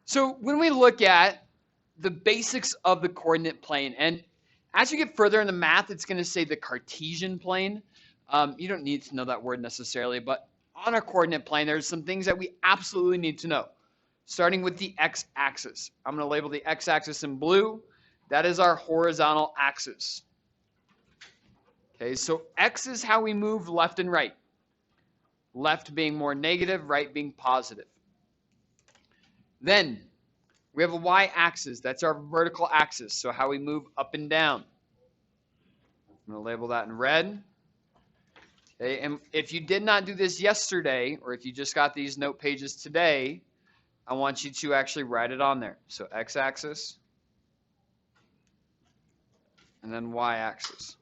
So when we look at the basics of the coordinate plane, and as you get further into math, it's going to say the Cartesian plane. You don't need to know that word necessarily, but on a coordinate plane, there's some things that we absolutely need to know. Starting with the x-axis. I'm going to label the x-axis in blue. That is our horizontal axis. Okay, so x is how we move left and right. Left being more negative, right being positive. Then we have a y-axis. That's our vertical axis, so how we move up and down. I'm going to label that in red. Okay, and if you did not do this yesterday, or if you just got these note pages today, I want you to actually write it on there. So x-axis, and then y-axis.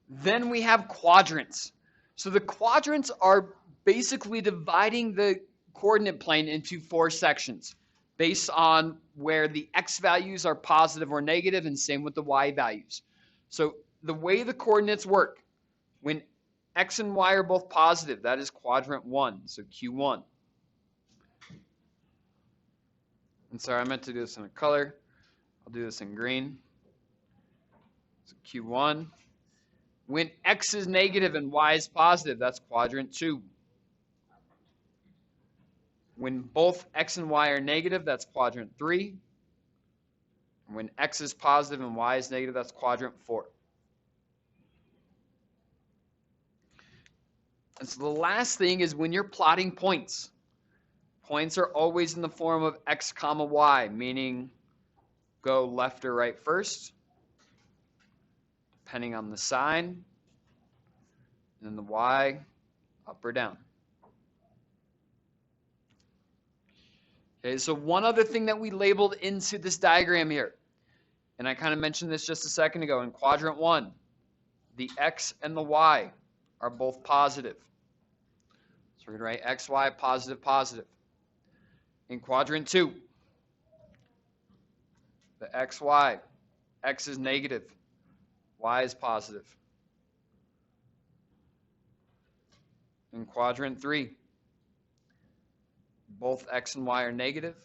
Then we have quadrants. So the quadrants are basically dividing the coordinate plane into 4 sections based on where the x values are positive or negative, and same with the y values. So the way the coordinates work, when x and y are both positive, that is quadrant 1, so Q1. And sorry, I meant to do this in a color. I'll do this in green. So Q1. When x is negative and y is positive, that's quadrant 2. When both x and y are negative, that's quadrant 3. When x is positive and y is negative, that's quadrant 4. And so the last thing is when you're plotting points. Points are always in the form of x comma y, meaning go left or right first, depending on the sign, and then the y, up or down. Okay, so one other thing that we labeled into this diagram here, and I kind of mentioned this just a second ago, in quadrant 1, the x and the y are both positive. So we're going to write x, y, positive, positive. In quadrant 2, the x, y, x is negative, y is positive. In quadrant 3, both x and y are negative.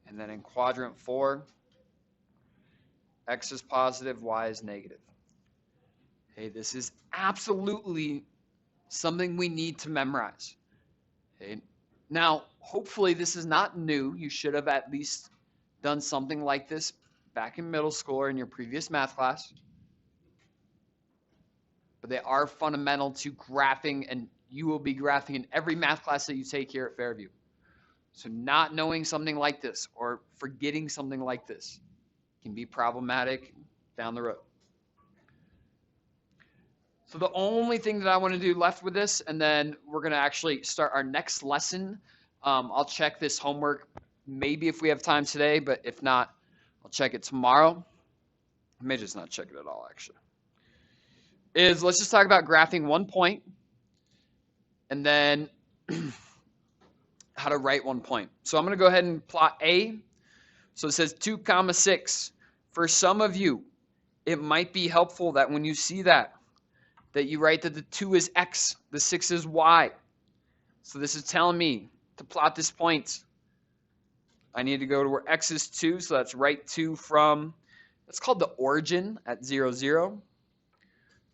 And then in quadrant 4, x is positive, y is negative. Okay, this is absolutely something we need to memorize. Okay. Now, hopefully this is not new. You should have at least done something like this back in middle school or in your previous math class. But they are fundamental to graphing, and you will be graphing in every math class that you take here at Fairview. So not knowing something like this or forgetting something like this can be problematic down the road. So the only thing that I want to do left with this, and then we're going to actually start our next lesson. I'll check this homework maybe if we have time today, but if not, I'll check it tomorrow. I may just not check it at all, actually. Let's just talk about graphing one point, and then how to write one point. So I'm going to go ahead and plot A. So it says 2, 6. For some of you, it might be helpful that when you see that you write that the 2 is x, the 6 is y. So this is telling me to plot this point. I need to go to where x is 2, so that's right 2 from, that's called the origin at 0, 0.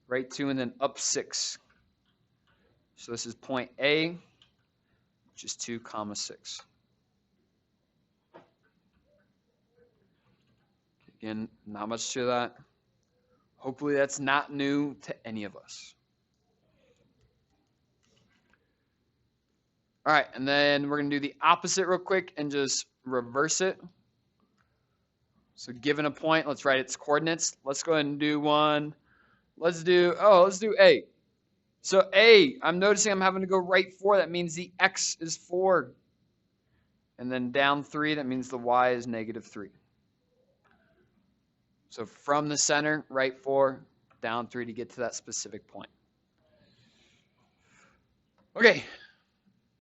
Right 2 and then up 6. So this is point A, which is 2, 6. Again, not much to that. Hopefully that's not new to any of us. All right, and then we're going to do the opposite real quick and just reverse it. So given a point, let's write its coordinates. Let's go ahead and do one. Let's do A. So A, I'm noticing I'm having to go right 4. That means the x is 4. And then down 3, that means the y is negative 3. So from the center, right 4, down 3 to get to that specific point. Okay,